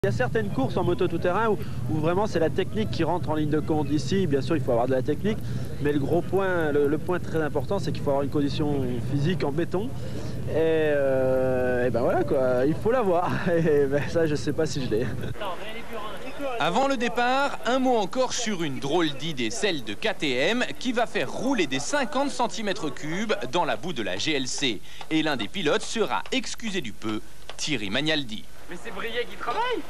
Il y a certaines courses en moto tout-terrain où vraiment c'est la technique qui rentre en ligne de compte. Ici, bien sûr, il faut avoir de la technique, mais le gros point, le point très important, c'est qu'il faut avoir une condition physique en béton. Et ben voilà quoi, il faut l'avoir. Et ben ça, je sais pas si je l'ai. Avant le départ, un mot encore sur une drôle d'idée, celle de KTM, qui va faire rouler des 50 cm3 dans la boue de la GLC. Et l'un des pilotes sera, excusez du peu, Thierry Magnaldi. Mais c'est Briet qui travaille.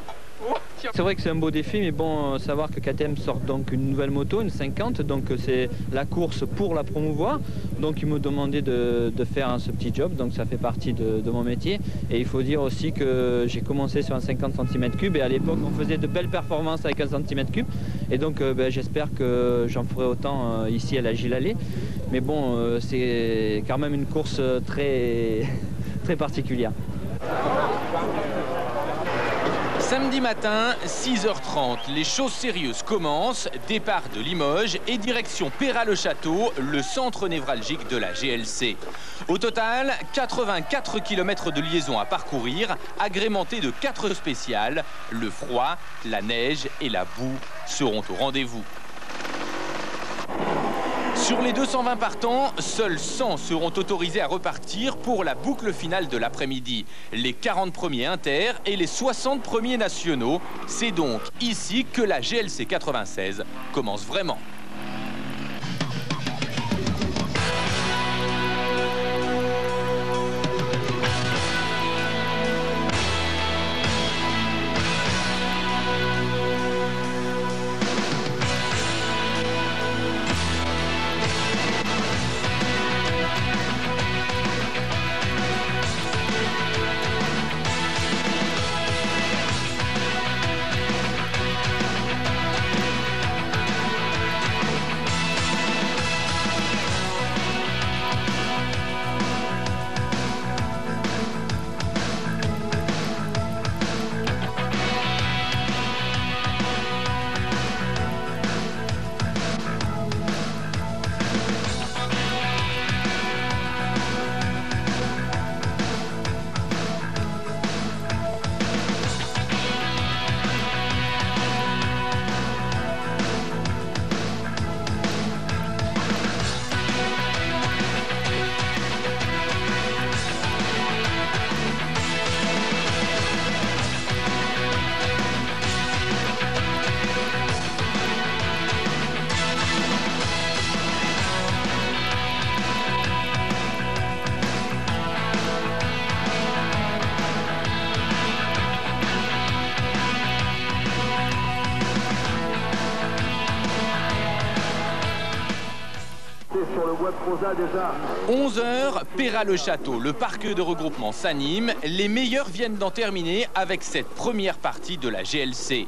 Oh, c'est vrai que c'est un beau défi, mais bon, savoir que KTM sort donc une nouvelle moto, une 50, donc c'est la course pour la promouvoir. Donc ils m'ont demandé de faire ce petit job, donc ça fait partie de mon métier. Et il faut dire aussi que j'ai commencé sur un 50 cm3 et à l'époque on faisait de belles performances avec un cm3. Et donc j'espère que j'en ferai autant ici à la Gilles-Allais. Mais bon, c'est quand même une course très, très particulière. Samedi matin, 6h30, les choses sérieuses commencent. Départ de Limoges et direction Peyrat-le-Château, le centre névralgique de la GLC. Au total, 84 km de liaison à parcourir, agrémentés de 4 spéciales. Le froid, la neige et la boue seront au rendez-vous. Sur les 220 partants, seuls 100 seront autorisés à repartir pour la boucle finale de l'après-midi. Les 40 premiers inter et les 60 premiers nationaux. C'est donc ici que la GLC 96 commence vraiment. Sur le bois de Prosa déjà. 11h, Peyrat-le-Château, le parc de regroupement s'anime. Les meilleurs viennent d'en terminer avec cette première partie de la GLC.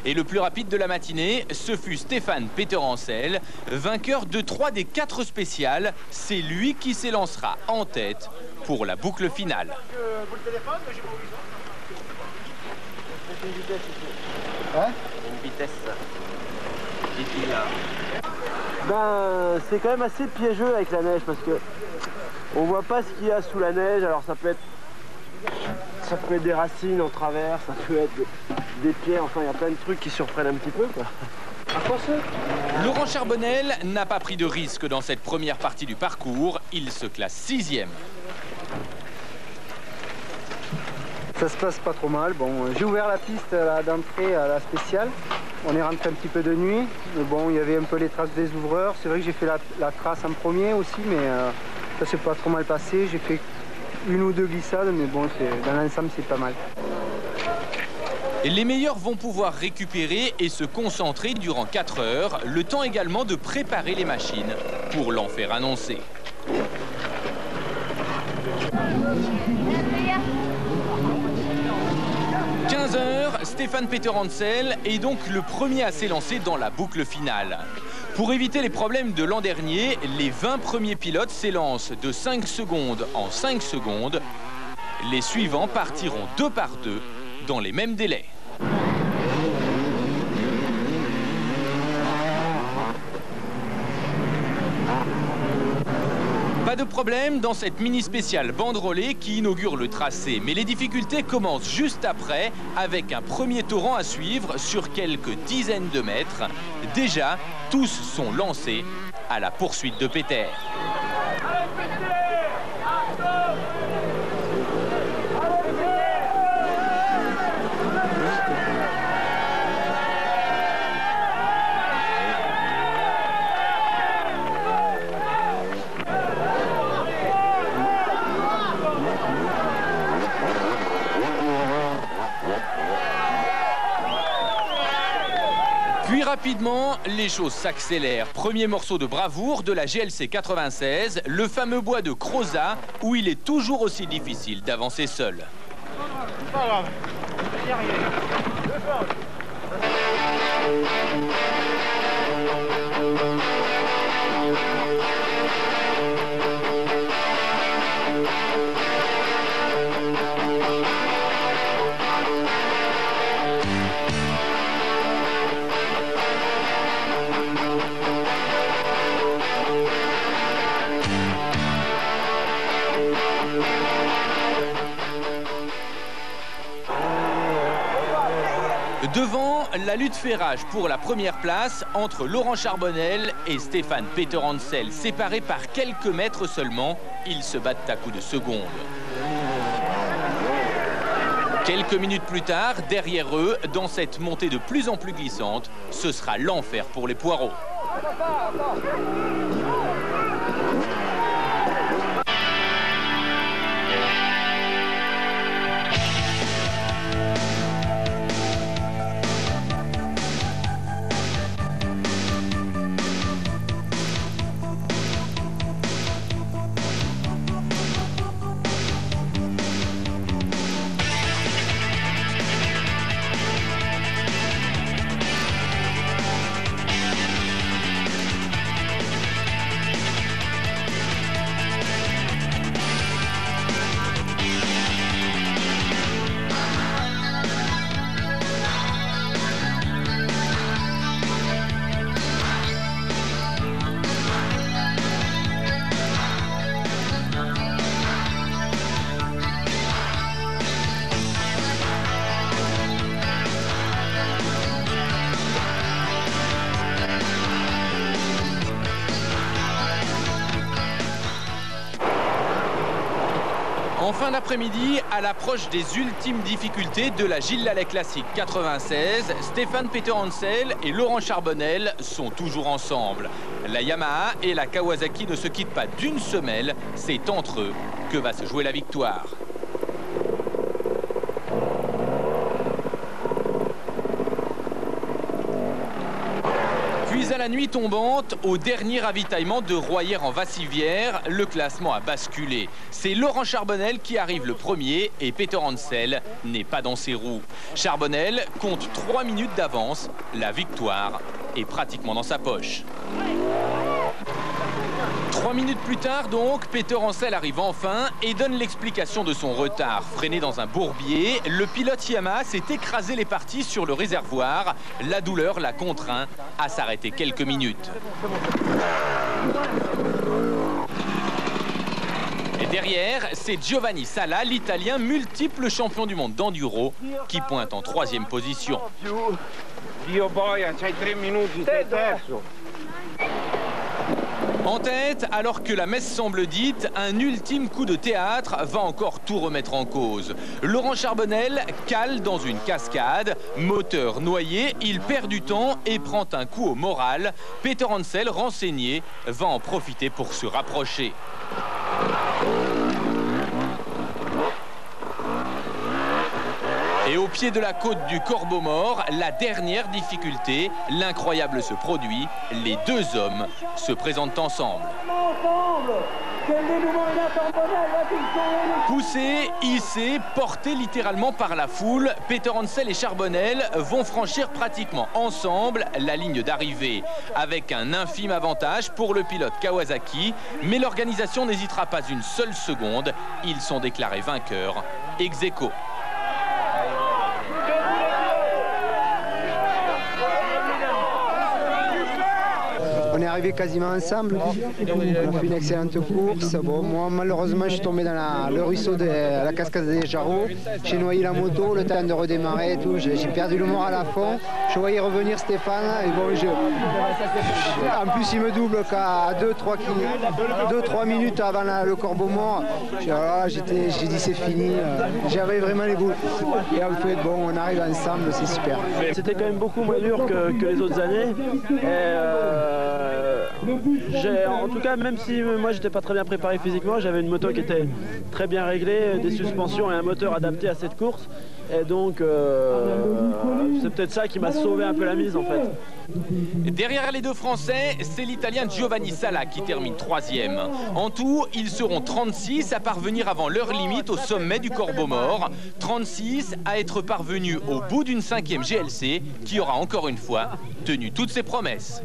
Et le plus rapide de la matinée, ce fut Stéphane Peter-Ancel, vainqueur de 3 des 4 spéciales. C'est lui qui s'élancera en tête pour la boucle finale. Une vitesse ici. Hein? Une vitesse. Ici là. Ben, c'est quand même assez piégeux avec la neige parce que on voit pas ce qu'il y a sous la neige. Alors ça peut être des racines en travers, ça peut être des pierres, enfin il y a plein de trucs qui surprennent un petit peu quoi. Laurent Charbonnel n'a pas pris de risque dans cette première partie du parcours. Il se classe 6e. Ça se passe pas trop mal. Bon, j'ai ouvert la piste d'entrée à la spéciale. On est rentré un petit peu de nuit. Mais bon, il y avait un peu les traces des ouvreurs. C'est vrai que j'ai fait la trace en premier aussi, mais ça s'est pas trop mal passé. J'ai fait 1 ou 2 glissades, mais bon, dans l'ensemble, c'est pas mal. Et les meilleurs vont pouvoir récupérer et se concentrer durant 4 heures. Le temps également de préparer les machines pour l'enfer annoncé. 15h, Stéphane Peter-Ancel est donc le premier à s'élancer dans la boucle finale. Pour éviter les problèmes de l'an dernier, les 20 premiers pilotes s'élancent de 5 secondes en 5 secondes. Les suivants partiront 2 par 2 dans les mêmes délais. Pas de problème dans cette mini spéciale banderolée qui inaugure le tracé. Mais les difficultés commencent juste après avec un premier torrent à suivre sur quelques dizaines de mètres. Déjà, tous sont lancés à la poursuite de Peter. Puis rapidement, les choses s'accélèrent. Premier morceau de bravoure de la GLC 96, le fameux bois de Crozat, où il est toujours aussi difficile d'avancer seul. Pas grave. Y a rien. Devant, la lutte fait rage pour la première place entre Laurent Charbonnel et Stéphane Peter Hansel. Séparés par quelques mètres seulement, ils se battent à coups de seconde. Quelques minutes plus tard, derrière eux, dans cette montée de plus en plus glissante, ce sera l'enfer pour les poireaux. En fin d'après-midi, à l'approche des ultimes difficultés de la Gilles Lallet Classique 96, Stéphane Peter Hansel et Laurent Charbonnel sont toujours ensemble. La Yamaha et la Kawasaki ne se quittent pas d'une semelle, c'est entre eux que va se jouer la victoire. Puis à la nuit tombante, au dernier ravitaillement de Royères en Vassivière, le classement a basculé. C'est Laurent Charbonnel qui arrive le premier et Peter Hansel n'est pas dans ses roues. Charbonnel compte 3 minutes d'avance. La victoire est pratiquement dans sa poche. 3 minutes plus tard donc, Peter Hansel arrive enfin et donne l'explication de son retard. Freiné dans un bourbier, le pilote Yamaha s'est écrasé les parties sur le réservoir. La douleur l'a contraint à s'arrêter quelques minutes. Et derrière, c'est Giovanni Sala, l'Italien multiple champion du monde d'enduro, qui pointe en 3e position. En tête, alors que la messe semble dite, un ultime coup de théâtre va encore tout remettre en cause. Laurent Charbonnel cale dans une cascade, moteur noyé, il perd du temps et prend un coup au moral. Peter Hansel, renseigné, va en profiter pour se rapprocher. Et au pied de la côte du Corbeau-Mort, la dernière difficulté, l'incroyable se produit, les deux hommes se présentent ensemble. Poussés, hissés, portés littéralement par la foule, Peter Hansel et Charbonnel vont franchir pratiquement ensemble la ligne d'arrivée, avec un infime avantage pour le pilote Kawasaki, mais l'organisation n'hésitera pas une seule seconde, ils sont déclarés vainqueurs, ex aequo. On est arrivé quasiment ensemble. On a fait une excellente course. Bon, moi, malheureusement, je suis tombé dans le ruisseau de la cascade des Jarreaux. J'ai noyé la moto, le temps de redémarrer et tout. J'ai perdu le moral à fond. Je voyais revenir Stéphane. Et bon, en plus, il me double qu'à 2-3 minutes avant le Corbeau Mort. J'ai dit c'est fini. J'avais vraiment les boules. Et en fait, bon, on arrive ensemble, c'est super. C'était quand même beaucoup moins dur que les autres années. En tout cas, même si moi j'étais pas très bien préparé physiquement, j'avais une moto qui était très bien réglée, des suspensions et un moteur adapté à cette course. Et donc c'est peut-être ça qui m'a sauvé un peu la mise en fait. Derrière les deux Français, c'est l'Italien Giovanni Sala qui termine 3e. En tout, ils seront 36 à parvenir avant l'heure limite au sommet du Corbeau Mort. 36 à être parvenus au bout d'une 5e GLC qui aura encore une fois tenu toutes ses promesses.